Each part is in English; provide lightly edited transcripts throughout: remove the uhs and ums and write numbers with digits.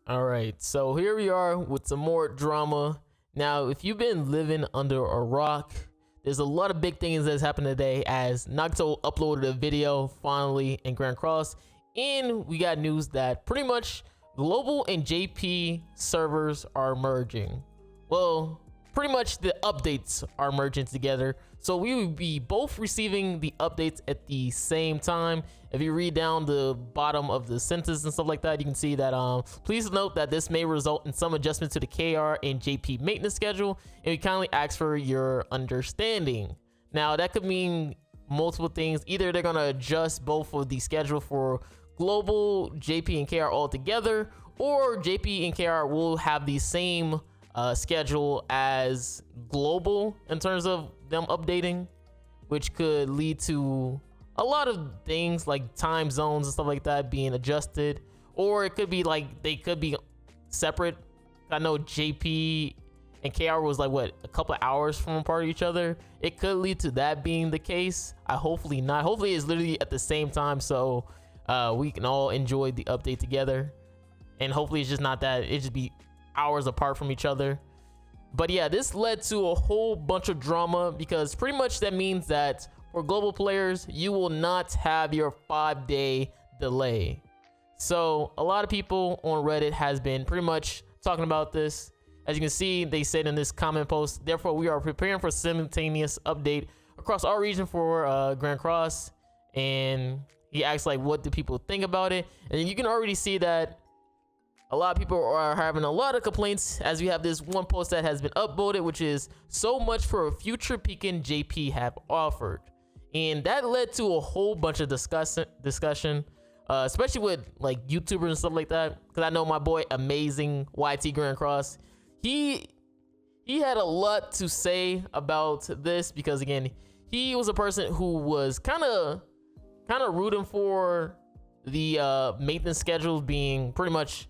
All right, so here we are with some more drama. Now, if you've been living under a rock, there's a lot of big things that's happened today as Nagato uploaded a video finally in Grand Cross, and we got news that pretty much Global and JP servers are merging. Well, pretty much the updates are merging together, so we will be both receiving the updates at the same time. If you read down the bottom of the sentence and stuff like that, you can see that please note that this may result in some adjustments to the KR and JP maintenance schedule, and we kindly ask for your understanding. Now that could mean multiple things. Either they're gonna adjust both of the schedule for Global, JP, and KR all together, or JP and KR will have the same schedule as Global in terms of them updating, which could lead to a lot of things like time zones and stuff like that being adjusted. Or it could be like they could be separate. I know JP and KR was like what, a couple of hours from apart of each other. It could lead to that being the case. Hopefully not. Hopefully it's literally at the same time, so we can all enjoy the update together. And hopefully it's just not that it just be hours apart from each other. But yeah, this led to a whole bunch of drama because pretty much that means that for Global players, you will not have your 5-day delay. So a lot of people on Reddit has been pretty much talking about this. As you can see, they said in this comment post, therefore we are preparing for simultaneous update across our region for Grand Cross. And he asked like, what do people think about it? And you can already see that a lot of people are having a lot of complaints, as we have this one post that has been upvoted, which is so much for a future Pekin JP have offered. And that led to a whole bunch of discussion, especially with like YouTubers and stuff like that. Because I know my boy Amazing YT Grand Cross, he had a lot to say about this because again, he was a person who was kind of rooting for the maintenance schedules being pretty much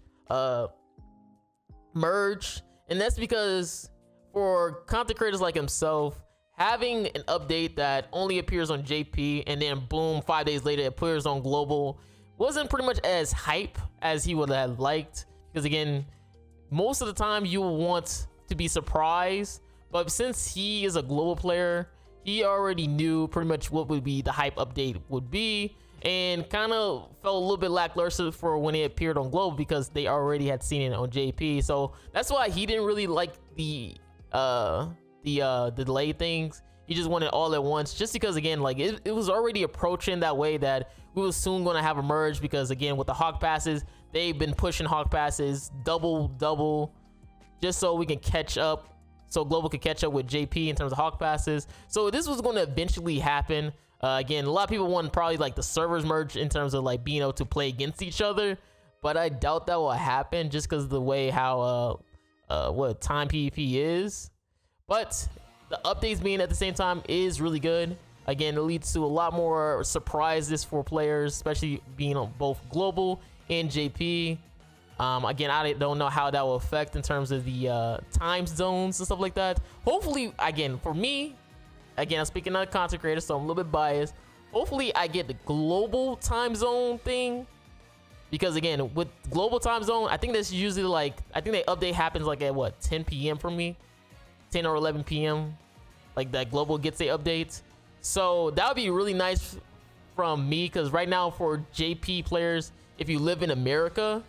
merge. And that's because for content creators like himself, having an update that only appears on JP and then boom, 5 days later it appears on Global wasn't pretty much as hype as he would have liked, because again, most of the time you want to be surprised, but since he is a Global player, he already knew pretty much what would be the hype update would be, and kind of felt a little bit lackluster for when it appeared on Global because they already had seen it on JP. So that's why he didn't really like the delay things. He just wanted all at once, just because again, like it was already approaching that way that we were soon going to have a merge, because again, with the Hawk passes, they've been pushing Hawk passes double just so we can catch up, so Global could catch up with JP in terms of Hawk passes. So this was going to eventually happen. Again, a lot of people want probably like the servers merge in terms of like being able to play against each other, but I doubt that will happen just because of the way how what time PvP is. But the updates being at the same time is really good. Again, it leads to a lot more surprises for players, especially being on both Global and JP. Again, I don't know how that will affect in terms of the time zones and stuff like that. Hopefully, again, for me, again, I'm speaking of content creator, so I'm a little bit biased. Hopefully I get the Global time zone thing, because again, with Global time zone, I think that's usually like, I think the update happens like at what, 10 p.m. for me, 10 or 11 p.m. like that Global gets the updates. So that would be really nice from me, because right now for JP players, if you live in America,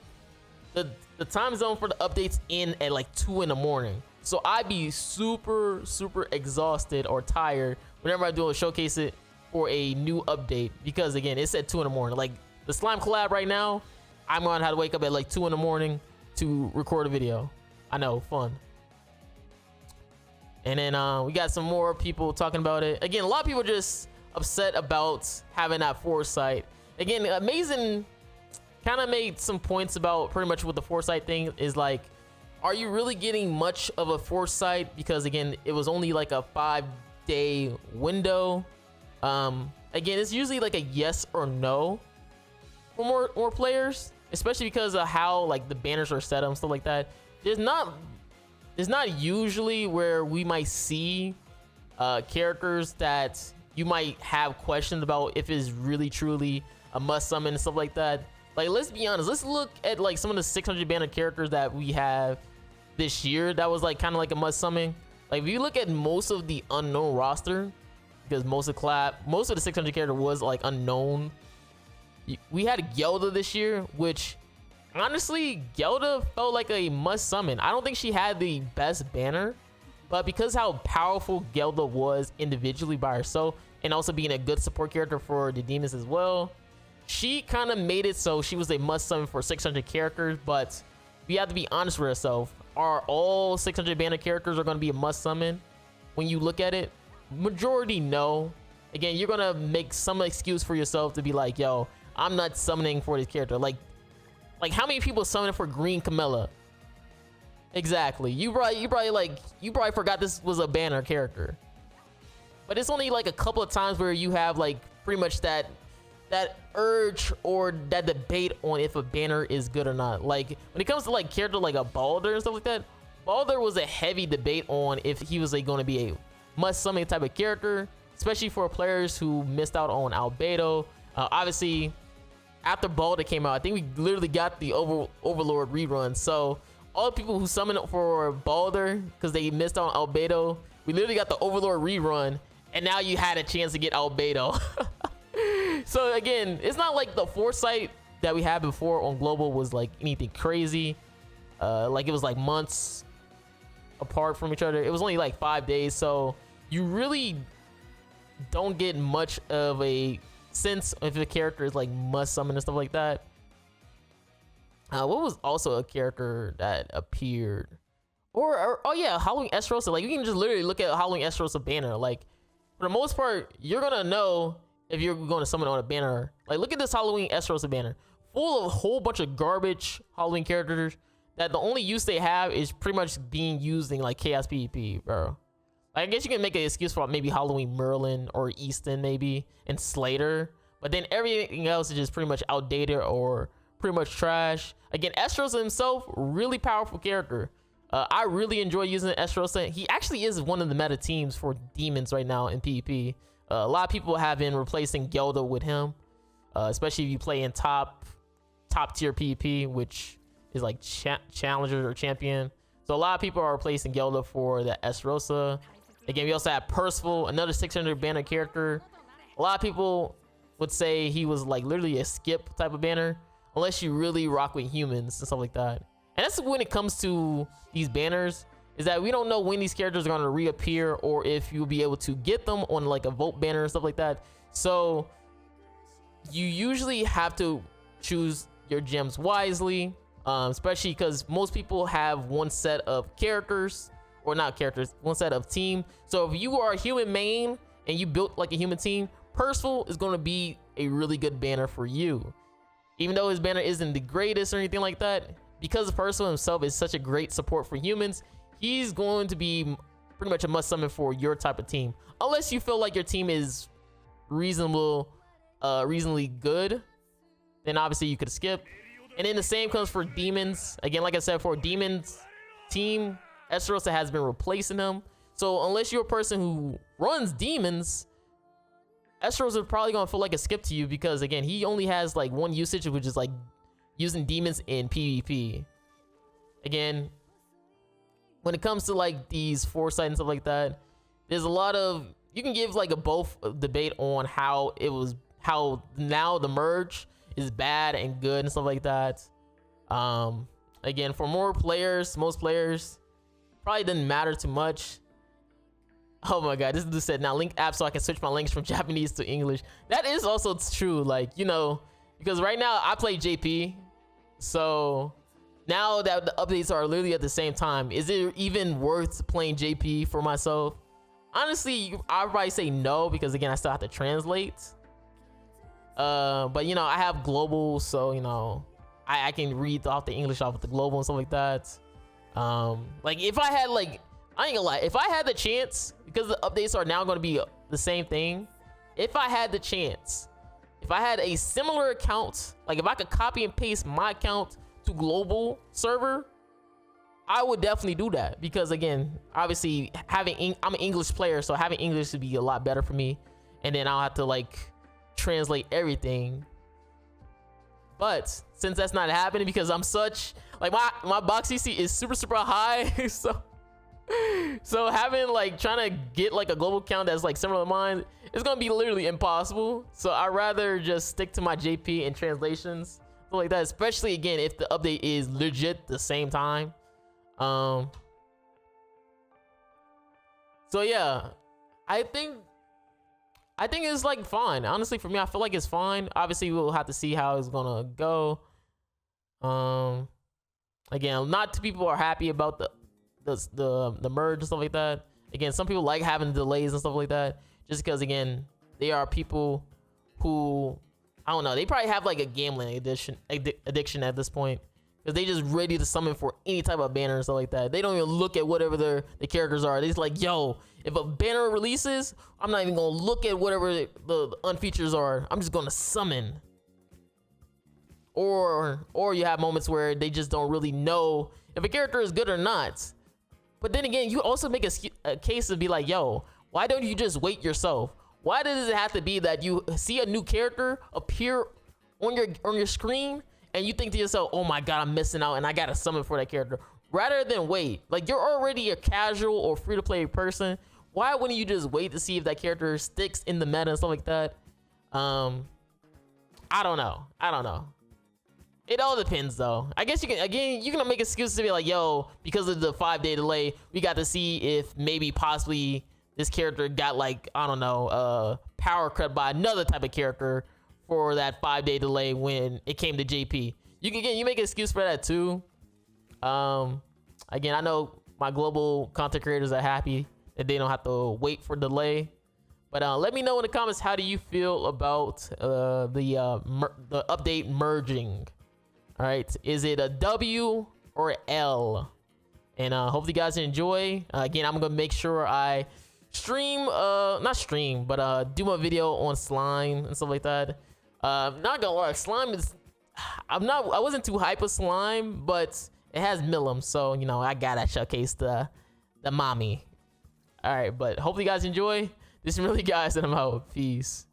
the time zone for the updates in at like 2 in the morning. So I'd be super exhausted or tired whenever I do a showcase it for a new update, because again, it's at 2 in the morning. Like the slime collab right now, I'm gonna have to wake up at like 2 in the morning to record a video. I know, fun. And then we got some more people talking about it. Again, a lot of people just upset about having that foresight. Again, Amazing kind of made some points about pretty much what the foresight thing is like. Are you really getting much of a foresight? Because again, it was only like a 5-day window. Again, it's usually like a yes or no for more players, especially because of how like the banners are set up and stuff like that. There's not usually where we might see characters that you might have questions about if it's really truly a must summon and stuff like that. Like, let's be honest. Let's look at like some of the 600 banner characters that we have this year. That was like kind of like a must summon. Like, if you look at most of the unknown roster, because most of the 600 character was like unknown. We had Gelda this year, which honestly, Gelda felt like a must summon. I don't think she had the best banner, but because how powerful Gelda was individually by herself, and also being a good support character for the demons as well, she kind of made it so she was a must summon for 600 characters. But we have to be honest with ourselves. Are all 600 banner characters are going to be a must summon? When you look at it, majority no. Again, you're gonna make some excuse for yourself to be like, yo, I'm not summoning for this character. Like how many people summoning for Green Camilla? Exactly. You probably forgot this was a banner character. But it's only like a couple of times where you have like pretty much that urge or that debate on if a banner is good or not. Like when it comes to like character like a Balder and stuff like that, Balder was a heavy debate on if he was like going to be a must summon type of character, especially for players who missed out on Albedo. Obviously, after Balder came out, I think we literally got the Overlord rerun. So all the people who summoned for Balder because they missed out on Albedo, we literally got the Overlord rerun, and now you had a chance to get Albedo. So again, it's not like the foresight that we had before on Global was like anything crazy. Like it was like months apart from each other. It was only like 5 days, so you really don't get much of a sense if the character is like must summon and stuff like that. What was also a character that appeared? Or oh yeah, Halloween Esterosa. Like you can just literally look at Halloween Esterosa banner. Like for the most part, you're gonna know if you're going to summon on a banner. Like look at this Halloween Esterosa banner, full of a whole bunch of garbage Halloween characters that the only use they have is pretty much being used in like Chaos PvP, bro. Like, I guess you can make an excuse for maybe Halloween Merlin or Easton maybe and Slater, but then everything else is just pretty much outdated or pretty much trash. Again, Esterosa himself, really powerful character. I really enjoy using Esterosa. He actually is one of the meta teams for demons right now in PvP. A lot of people have been replacing Gelda with him, especially if you play in top tier PvP, which is like challenger or champion. So a lot of people are replacing Gelda for the Esterosa. Again, we also have Percival, another 600 banner character. A lot of people would say he was like literally a skip type of banner, unless you really rock with humans and stuff like that. And that's when it comes to these banners, is that we don't know when these characters are going to reappear or if you'll be able to get them on like a vote banner and stuff like that. So you usually have to choose your gems wisely, especially because most people have one set of characters, or not characters, one set of team. So if you are a human main and you built like a human team, Percival is going to be a really good banner for you. Even though his banner isn't the greatest or anything like that, because Percival himself is such a great support for humans, he's going to be pretty much a must summon for your type of team. Unless you feel like your team is reasonably good, then obviously you could skip. And then the same comes for demons. Again, like I said, for demons team, Esterosa has been replacing him. So unless you're a person who runs demons, Esterosa is probably gonna feel like a skip to you, because again, he only has like one usage, which is like using demons in PvP. Again, when it comes to like these foresight and stuff like that, there's a lot of, you can give like a both debate on how now the merge is bad and good and stuff like that. Again, for most players probably doesn't matter too much. Oh my god, this dude said now link app so I can switch my links from Japanese to English. That is also true, like, you know, because right now I play JP, so now that the updates are literally at the same time, is it even worth playing JP for myself? Honestly, I'd probably say no, because again, I still have to translate. But you know, I have global, so you know, I can read off the English off of the global and stuff like that. Like if I had like, I ain't gonna lie, if I had the chance, because the updates are now going to be the same thing, if I had the chance, if I had a similar account, like if I could copy and paste my account to global server, I would definitely do that, because again, obviously I'm an English player, so having English would be a lot better for me, and then I'll have to like translate everything. But since that's not happening because I'm such like my box CC is super high, so having like trying to get like a global count that's like similar to mine, it's gonna be literally impossible. So I'd rather just stick to my JP and translations, stuff like that, especially again if the update is legit the same time. So yeah, I think it's like fine. Honestly, for me, I feel like it's fine. Obviously, we'll have to see how it's gonna go. Again, not too people are happy about the merge and stuff like that. Again, some people like having delays and stuff like that, just because again, they are people who, I don't know, they probably have like a gambling addiction at this point, because they just ready to summon for any type of banner and stuff like that. They don't even look at whatever the characters are. They're just like, yo, if a banner releases, I'm not even gonna look at whatever the unfeatures are. I'm just gonna summon. Or you have moments where they just don't really know if a character is good or not. But then again, you also make a case to be like, yo, why don't you just wait yourself? Why does it have to be that you see a new character appear on your screen and you think to yourself, oh my god, I'm missing out and I gotta summon for that character, rather than wait? Like, you're already a casual or free-to-play person. Why wouldn't you just wait to see if that character sticks in the meta and stuff like that? I don't know. It all depends though. I guess you can make excuses to be like, yo, because of the 5-day delay, we got to see if maybe possibly this character got like, I don't know, power cut by another type of character for that 5-day delay when it came to JP. You make an excuse for that too. Again, I know my global content creators are happy that they don't have to wait for delay. But let me know in the comments, how do you feel about the update merging? All right, is it a W or L? And hopefully you guys enjoy. Again, I'm gonna make sure I stream, not stream, but do my video on slime and stuff like that. Not gonna lie, slime is, I wasn't too hype with slime, but it has Milim, so you know I gotta showcase the mommy. All right, but hopefully you guys enjoy. This is really guys, and I'm out. Peace.